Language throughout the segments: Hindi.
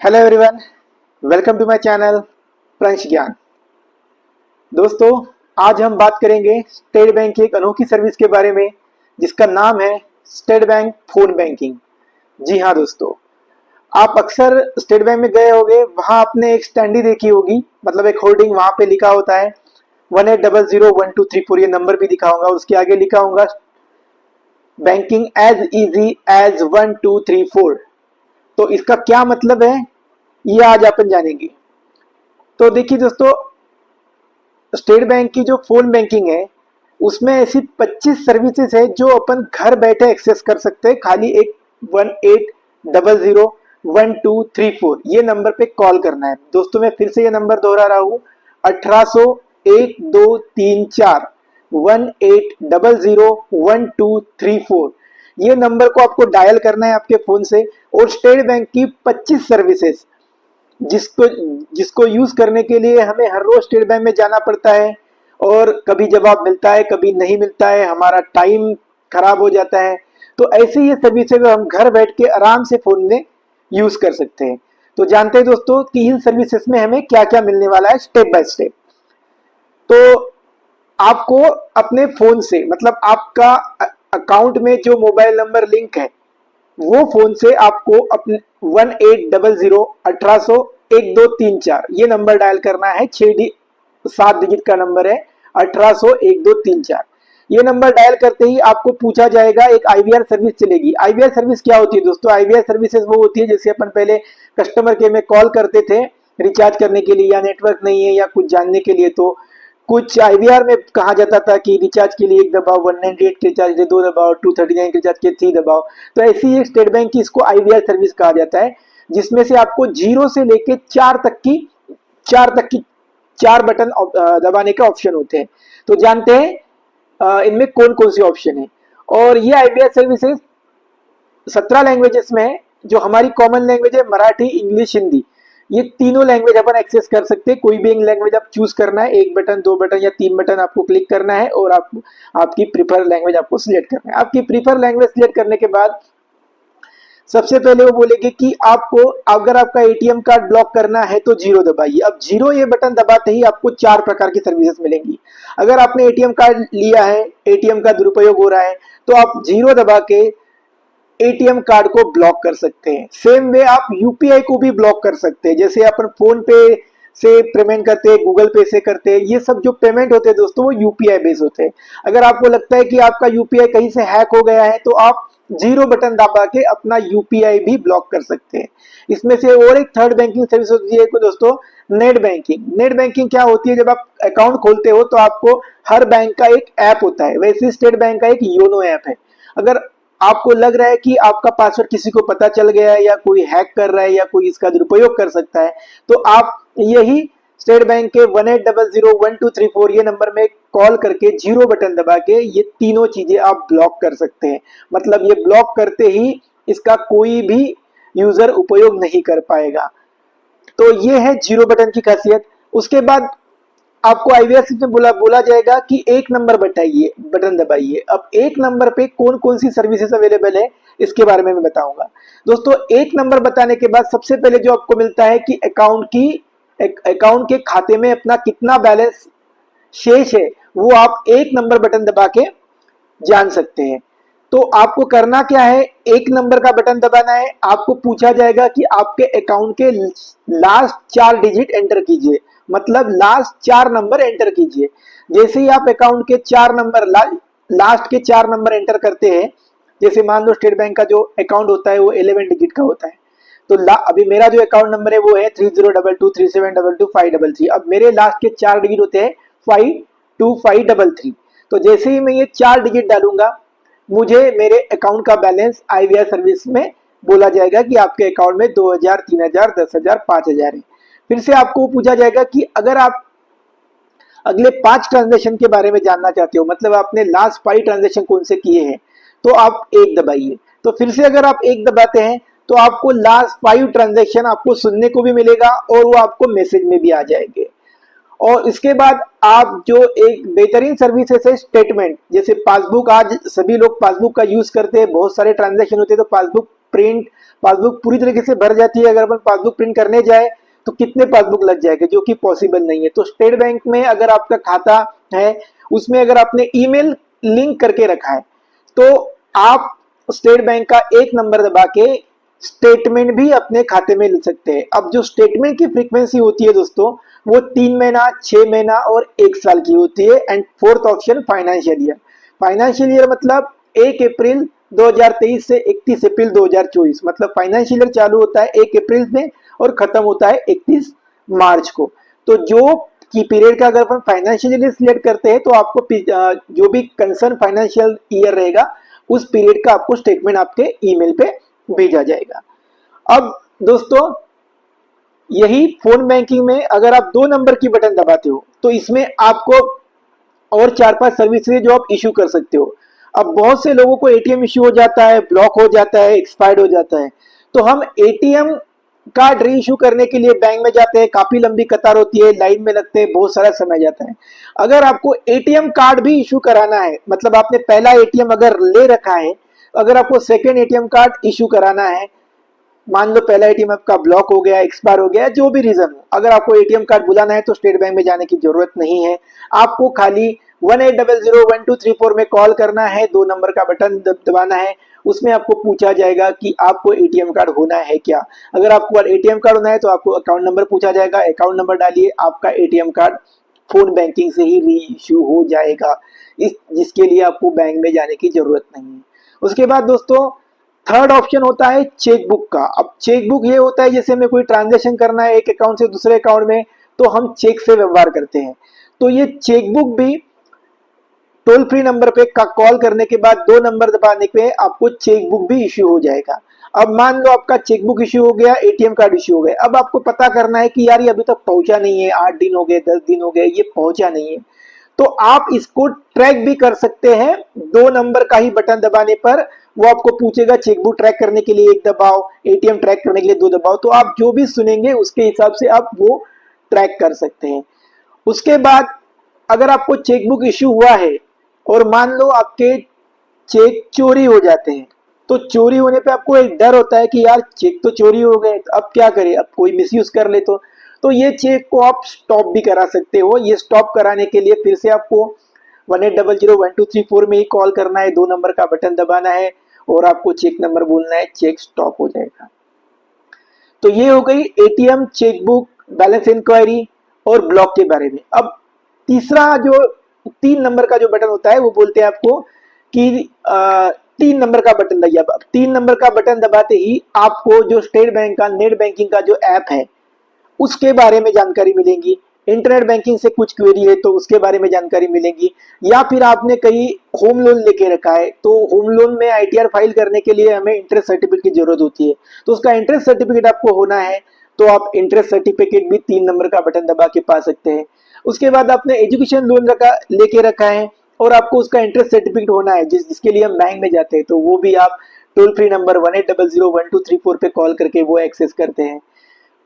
Hello everyone, welcome to my channel Pransh Gyan. दोस्तों, आज हम बात करेंगे स्टेट बैंक की एक अनोखी सर्विस के बारे में जिसका नाम है स्टेट बैंक फोन बैंकिंग। जी हाँ दोस्तों, आप अक्सर स्टेट बैंक में गए होंगे, वहां आपने एक स्टैंडी देखी होगी, मतलब एक होर्डिंग, वहां पे लिखा होता है 18001234। ये नंबर भी दिखा होगा, उसके आगे लिखा होगा बैंकिंग एज इजी एज 1234। तो इसका क्या मतलब है, ये आज अपन जानेंगे। तो देखिए दोस्तों, स्टेट बैंक की जो फोन बैंकिंग है उसमें ऐसी 25 सर्विसेज है जो अपन घर बैठे एक्सेस कर सकते हैं। खाली एक 18001234 ये नंबर पे कॉल करना है। दोस्तों, मैं फिर से ये नंबर दोहरा रहा हूँ, 18001234 18001234। ये नंबर को आपको डायल करना है आपके फोन से, और स्टेट बैंक की 25 सर्विसेज जिसको जिसको यूज करने के लिए हमें हर रोज स्टेट बैंक में जाना पड़ता है, और कभी जवाब मिलता है कभी नहीं मिलता है, हमारा टाइम खराब हो जाता है। तो ऐसे ये सर्विसेज हम घर बैठ के आराम से फोन में यूज कर सकते हैं। तो जानते हैं दोस्तों कि इन सर्विसेज में हमें क्या क्या मिलने वाला है स्टेप बाय स्टेप। तो आपको अपने फोन से, मतलब आपका अकाउंट में जो मोबाइल नंबर लिंक है वो फोन से आपको अपने 18001234 ये नंबर डायल करना है। 7 डिजिट का नंबर है, 18001234। ये नंबर डायल करते ही आपको पूछा जाएगा, एक आईवीआर सर्विस चलेगी। आईवीआर सर्विस क्या होती है दोस्तों? आईवीआर सर्विसेज वो होती है जैसे अपन पहले कस्टमर केयर में कॉल करते थे रिचार्ज करने के लिए, या नेटवर्क नहीं है या कुछ जानने के लिए, तो कुछ आईवीआर में कहा जाता था कि रिचार्ज के लिए 1 दबाओ, 198 के रिचार्ज के 2 दबाओ, 239 के रिचार्ज के 3 दबाओ। तो ऐसी एक स्टेट बैंक की इसको आईवीआर सर्विस कहा जाता है, जिसमें से आपको 0 से लेके 4 तक की 4 बटन दबाने के ऑप्शन होते हैं। तो जानते हैं इनमें कौन कौन से ऑप्शन है। और ये आईवीआर सर्विसेज 17 लैंग्वेजेस में है। जो हमारी कॉमन लैंग्वेज है मराठी, इंग्लिश, हिंदी, ये तीनों लैंग्वेज अपन एक्सेस कर सकते हैं। कोई भी एक लैंग्वेज आप चूज करना है, 1 बटन, 2 बटन या 3 बटन आपको क्लिक करना है, और आपकी प्रीफर लैंग्वेज आपको सिलेक्ट करना है। आपकी प्रीफर लैंग्वेज सिलेक्ट करने के बाद सबसे पहले वो बोलेंगे कि आपको, अगर आपका एटीएम कार्ड ब्लॉक करना है तो 0 दबाइए। अब 0 ये बटन दबाते ही आपको 4 प्रकार की सर्विसेज मिलेंगी। अगर आपने एटीएम कार्ड लिया है, एटीएम का दुरुपयोग हो रहा है, तो आप 0 दबा के एटीएम कार्ड को ब्लॉक कर सकते हैं। सेम वे आप यूपीआई को भी ब्लॉक कर सकते हैं। जैसे अपन फोन पे से पेमेंट करते हैं, गूगल पे से करते हैं, ये सब जो पेमेंट होते हैं दोस्तों वो यूपीआई बेस होते हैं। अगर आपको लगता है कि आपका यूपीआई कहीं से हैक हो गया है, तो आप 0 बटन दबा के अपना यूपीआई भी ब्लॉक कर सकते हैं। इसमें से और एक थर्ड बैंकिंग सर्विस होती है दोस्तों, नेट बैंकिंग। नेट बैंकिंग क्या होती है? जब आप अकाउंट खोलते हो तो आपको हर बैंक का एक ऐप होता है, वैसे स्टेट बैंक का एक योनो ऐप है। अगर आपको लग रहा है कि आपका पासवर्ड किसी को पता चल गया है, या कोई हैक कर रहा है, या कोई इसका दुरुपयोग कर सकता है, तो आप यही स्टेट बैंक के 18001234 ये नंबर में कॉल करके 0 बटन दबा के ये तीनों चीजें आप ब्लॉक कर सकते हैं। मतलब ये ब्लॉक करते ही इसका कोई भी यूजर उपयोग नहीं कर पाएगा। तो ये है 0 बटन की खासियत। उसके बाद आपको आईवीआर में बोला जाएगा कि एक नंबर बटाइए, बटन दबाइए। अब एक नंबर पे कौन कौन सी सर्विसेज अवेलेबल है इसके बारे में मैं बताऊंगा। दोस्तों, एक नंबर बताने के बाद सबसे पहले जो आपको मिलता है कि अकाउंट के खाते में अपना कितना बैलेंस शेष है, वो आप एक नंबर बटन दबा के जान सकते हैं। तो आपको करना क्या है, एक नंबर का बटन दबाना है। आपको पूछा जाएगा कि आपके अकाउंट के लास्ट 4 डिजिट एंटर कीजिए, मतलब लास्ट 4 नंबर एंटर कीजिए। जैसे ही आप अकाउंट के 4 नंबर लास्ट के 4 नंबर एंटर करते हैं, जैसे मान लो स्टेट बैंक का जो अकाउंट होता है वो 11 डिजिट का होता है, तो अभी मेरा जो अकाउंट नंबर है वो है 302237225333। अब मेरे लास्ट के 4 डिजिट होते हैं 52533। तो जैसे ही मैं ये 4 डिजिट डालूंगा, मुझे मेरे अकाउंट का बैलेंस आईवीआर सर्विस में बोला जाएगा कि आपके अकाउंट में 2000, 3000, 10,000, 5,000 है। फिर से आपको पूछा जाएगा कि अगर आप अगले 5 ट्रांजेक्शन के बारे में जानना चाहते हो, मतलब आपने लास्ट 5 ट्रांजेक्शन कौन से किए हैं, तो आप 1 दबाइए। तो फिर से अगर आप 1 दबाते हैं तो आपको लास्ट 5 ट्रांजेक्शन आपको सुनने को भी मिलेगा, और वो आपको मैसेज में भी आ जाएंगे। और इसके बाद आप जो एक बेहतरीन सर्विसेज है स्टेटमेंट, जैसे पासबुक। आज सभी लोग पासबुक का यूज करते हैं, बहुत सारे ट्रांजेक्शन होते हैं तो पासबुक प्रिंट, पासबुक पूरी तरीके से भर जाती है। अगर अपन पासबुक प्रिंट करने जाए तो कितने पासबुक लग जाएंगे, जो कि पॉसिबल नहीं है। तो स्टेट बैंक में अगर आपका खाता है, उसमें अगर आपने ईमेल लिंक करके रखा है, तो आप स्टेट बैंक का एक नंबर दबा के स्टेटमेंट भी अपने खाते में ले सकते हैं। अब जो स्टेटमेंट की फ्रीक्वेंसी होती है दोस्तों, वो 3 महीना, 6 महीना और 1 साल की होती है। And fourth option financial year. Financial year मतलब 1 अप्रैल 2023 से 31 अप्रैल 2024, मतलब फाइनेंशियल ईयर चालू होता है 1 अप्रैल में और खत्म होता है 31 मार्च को। तो जो की पीरियड का अगर अपन फाइनेंशियल ईयर सिलेक्ट करते हैं, तो आपको जो भी कंसर्न फाइनेंशियल ईयर रहेगा, उस पीरियड का आपको स्टेटमेंट आपके ईमेल पे भेजा जाएगा। अब दोस्तों, यही फोन बैंकिंग में अगर आप 2 नंबर की बटन दबाते हो, तो इसमें आपको और 4-5 सर्विसेज जो आप इशू कर सकते हो। अब बहुत से लोगों को एटीएम इशू हो जाता है, ब्लॉक हो जाता है, एक्सपायर्ड हो जाता है। तो हम एटीएम कार्ड री इशू करने के लिए बैंक में जाते हैं, काफी लंबी कतार होती है, लाइन में लगते हैं, बहुत सारा समय जाता है। अगर आपको एटीएम कार्ड भी इशू कराना है, मतलब आपने पहला एटीएम अगर ले रखा है, अगर आपको सेकेंड एटीएम कार्ड इशू कराना है, मान लो पहला एटीएम आपका ब्लॉक हो गया, एक्सपायर हो गया, जो भी रीजन हो, अगर आपको एटीएम कार्ड बुलाना है तो स्टेट बैंक में जाने की जरूरत नहीं है। आपको खाली 18001234 में कॉल करना है, 2 नंबर का बटन दबाना है। उसमें आपको पूछा जाएगा कि आपको एटीएम कार्ड होना है क्या। अगर आपको एटीएम कार्ड होना है तो आपको अकाउंट नंबर पूछा जाएगा, अकाउंट नंबर डालिए, आपका एटीएम कार्ड फोन बैंकिंग से ही री इशू हो जाएगा, जिसके लिए आपको बैंक में जाने की जरूरत नहीं है। उसके बाद दोस्तों, थर्ड ऑप्शन होता है चेकबुक का। अब चेकबुक ये होता है, जैसे हमें कोई ट्रांजेक्शन करना है एक अकाउंट से दूसरे अकाउंट में, तो हम चेक से व्यवहार करते हैं। तो ये चेकबुक भी टोल फ्री नंबर पे कॉल करने के बाद 2 नंबर दबाने पे आपको चेकबुक भी इश्यू हो जाएगा। अब मान लो आपका चेकबुक इश्यू हो गया, एटीएम कार्ड इश्यू हो गया। अब आपको पता करना है कि यार ये अभी तक पहुंचा नहीं है, 8 दिन हो गए, 10 दिन हो गए, ये पहुंचा नहीं है। तो आप इसको ट्रैक भी कर सकते हैं 2 नंबर का ही बटन दबाने पर। वो आपको पूछेगा चेकबुक ट्रैक करने के लिए 1 दबाओ, एटीएम ट्रैक करने के लिए 2 दबाओ। तो आप जो भी सुनेंगे उसके हिसाब से आप वो ट्रैक कर सकते हैं। उसके बाद अगर आपको चेकबुक इश्यू हुआ है और मान लो आपके चेक चोरी हो जाते हैं, तो चोरी होने पे आपको एक डर होता है कि यार चेक तो चोरी हो गए, तो अब क्या करें, अब कोई मिसयूज कर ले तो ये चेक को आप स्टॉप भी करा सकते हो। ये स्टॉप कराने के लिए फिर से आपको 18001234 में ही कॉल करना है, 2 नंबर का बटन दबाना है और आपको चेक नंबर बोलना है, चेक स्टॉप हो जाएगा। तो ये हो गई एटीएम, चेकबुक, बैलेंस इंक्वायरी और ब्लॉक के बारे में। अब तीसरा जो 3 नंबर का जो बटन होता है, वो बोलते हैं आपको कि 3 नंबर का बटन दबाइए। अब 3 नंबर का बटन दबाते ही आपको जो स्टेट बैंक का नेट बैंकिंग का जो ऐप है, उसके बारे में जानकारी मिलेगी। इंटरनेट बैंकिंग से कुछ क्वेरी है तो उसके बारे में जानकारी मिलेगी। या फिर आपने कहीं होम लोन लेके रखा है, तो होम लोन में आईटीआर फाइल करने के लिए हमें इंटरेस्ट सर्टिफिकेट की जरूरत होती है, तो उसका इंटरेस्ट सर्टिफिकेट आपको होना है, तो आप इंटरेस्ट सर्टिफिकेट भी 3 नंबर का बटन दबा के पा सकते हैं। उसके बाद आपने एजुकेशन लोन लेके रखा है और आपको उसका इंटरेस्ट सर्टिफिकेट होना है, जिसके लिए हम बैंक में जाते हैं, तो वो भी आप टोल फ्री नंबर 18001234 पे कॉल करके वो एक्सेस करते हैं।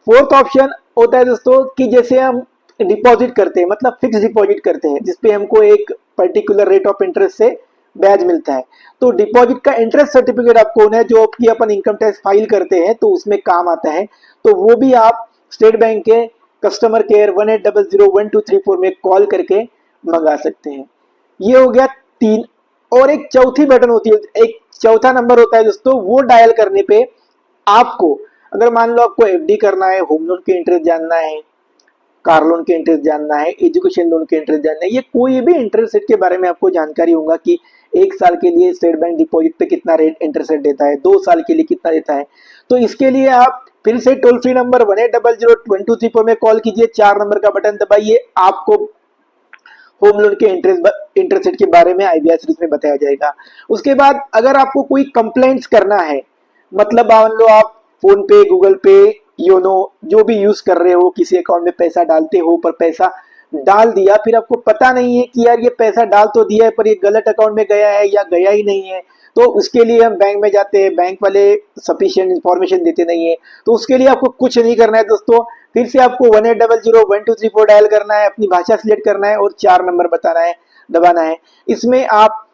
फोर्थ ऑप्शन होता है दोस्तों कि जैसे हम डिपॉजिट करते हैं, मतलब फिक्स डिपॉजिट करते हैं, जिसपे हमको एक पर्टिकुलर रेट ऑफ इंटरेस्ट से ब्याज मिलता है। तो डिपॉजिट का इंटरेस्ट सर्टिफिकेट आपको होना है, जो कि अपन इनकम टैक्स फाइल करते हैं तो उसमें काम आता है। तो वो भी आप स्टेट बैंक के कस्टमर केयर 18001234 में कॉल करके मंगा सकते हैं। ये हो गया 3। और एक चौथी बटन होती है, एक चौथा नंबर होता है दोस्तों, वो डायल करने पे आपको, अगर मान लो आपको एफडी करना है, होम लोन के इंटरेस्ट जानना है, कार लोन के इंटरेस्ट जानना है, एजुकेशन लोन के इंटरेस्ट जानना है, ये कोई भी इंटरेस्ट रेट के बारे में आपको जानकारी होगा कि 1 साल के लिए स्टेट बैंक डिपॉजिट पे कितना रेट इंटरेस्ट रेट देता है, 2 साल के लिए कितना देता है। तो इसके लिए आप फिर से टोल फ्री नंबर 18001234 में कॉल कीजिए, 4 नंबर का बटन दबाइए, आपको होम लोन के इंटरेस्ट रेट के बारे में आईबीआर सीरीज में बताया जाएगा। उसके बाद अगर आपको कोई कंप्लेंट्स करना है, मतलब मान लो आप फोन पे, गूगल पे, योनो जो भी यूज कर रहे हो, किसी अकाउंट में पैसा डालते हो पर पैसा डाल दिया, फिर आपको पता नहीं है कि यार ये पैसा डाल तो दिया है पर ये गलत अकाउंट में गया है या गया ही नहीं है, तो उसके लिए हम बैंक में जाते हैं, बैंक वाले सफिशिएंट इंफॉर्मेशन देते नहीं है। तो उसके लिए आपको कुछ नहीं करना है दोस्तों, फिर से आपको 18001234 डायल करना है, अपनी भाषा सिलेक्ट करना है और 4 नंबर बताना है, दबाना है। इसमें आप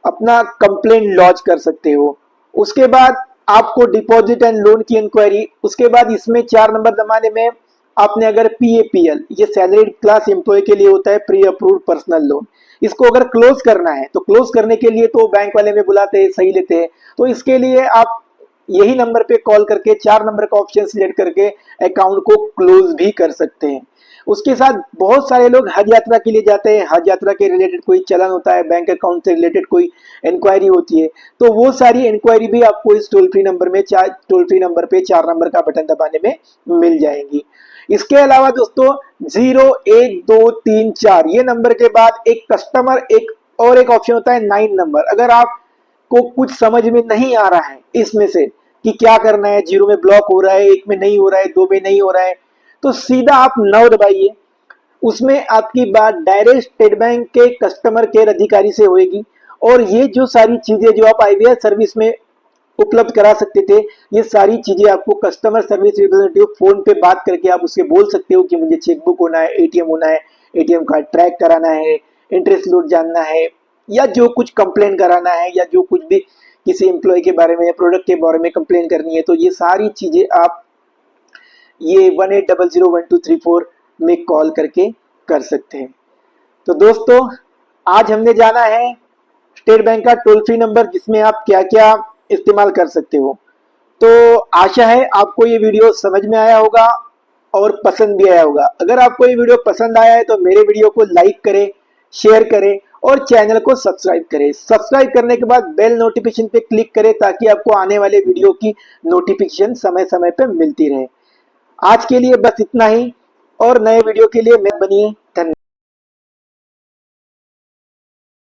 अपना कंप्लेंट लॉन्च कर सकते हो। उसके बाद आपको डिपॉजिट एंड लोन की इंक्वायरी, उसके बाद इसमें 4 नंबर दबाने में आपने अगर PAPL, ये सैलरीड क्लास एम्प्लॉय के लिए होता है, प्री अप्रूव्ड पर्सनल लोन, इसको अगर क्लोज करना है तो क्लोज करने के लिए तो बैंक वाले में बुलाते हैं, सही लेते हैं, तो इसके लिए आप यही नंबर पे कॉल करके 4 नंबर का ऑप्शन सिलेक्ट करके अकाउंट को क्लोज भी कर सकते हैं। उसके साथ बहुत सारे लोग हज यात्रा के लिए जाते हैं, हज यात्रा के रिलेटेड कोई चलन होता है, बैंक अकाउंट से रिलेटेड कोई इंक्वायरी होती है, तो वो सारी इंक्वायरी भी आपको इस टोल फ्री नंबर में, टोल फ्री नंबर पे 4 नंबर का बटन दबाने में मिल जाएंगी। इसके अलावा दोस्तों 0 1 2 3 4 ये नंबर के बाद एक कस्टमर एक ऑप्शन होता है 9 नंबर। अगर आपको कुछ समझ में नहीं आ रहा है इसमें से कि क्या करना है, 0 में ब्लॉक हो रहा है, 1 में नहीं हो रहा है, 2 में नहीं हो रहा है, तो सीधा आप 9 दबाइए। उसमें आपकी बात डायरेक्ट स्टेट बैंक के कस्टमर केयर अधिकारी से होगी और ये जो सारी चीजें जो आप IVR सर्विस में उपलब्ध करा सकते थे, ये सारी चीजें आपको कस्टमर सर्विस रिप्रेजेंटेटिव फोन पे बात करके आप उससे बोल सकते हो कि मुझे चेकबुक होना है, ATM होना है, ATM कार्ड ट्रैक कराना है, इंटरेस्ट लोड जानना है, या जो कुछ कंप्लेन कराना है, या जो कुछ भी किसी एम्प्लॉय के बारे में या प्रोडक्ट के बारे में कंप्लेन करनी है, तो ये सारी चीजें आप ये 18001234 में कॉल करके कर सकते हैं। तो दोस्तों आज हमने जाना है स्टेट बैंक का टोल फ्री नंबर जिसमें आप क्या क्या इस्तेमाल कर सकते हो। तो आशा है आपको ये वीडियो समझ में आया होगा और पसंद भी आया होगा। अगर आपको ये वीडियो पसंद आया है तो मेरे वीडियो को लाइक करें, शेयर करें और चैनल को सब्सक्राइब करें। सब्सक्राइब करने के बाद बेल नोटिफिकेशन पे क्लिक करें ताकि आपको आने वाले वीडियो की नोटिफिकेशन समय समय पे मिलती रहे। आज के लिए बस इतना ही और नए वीडियो के लिए बनिए।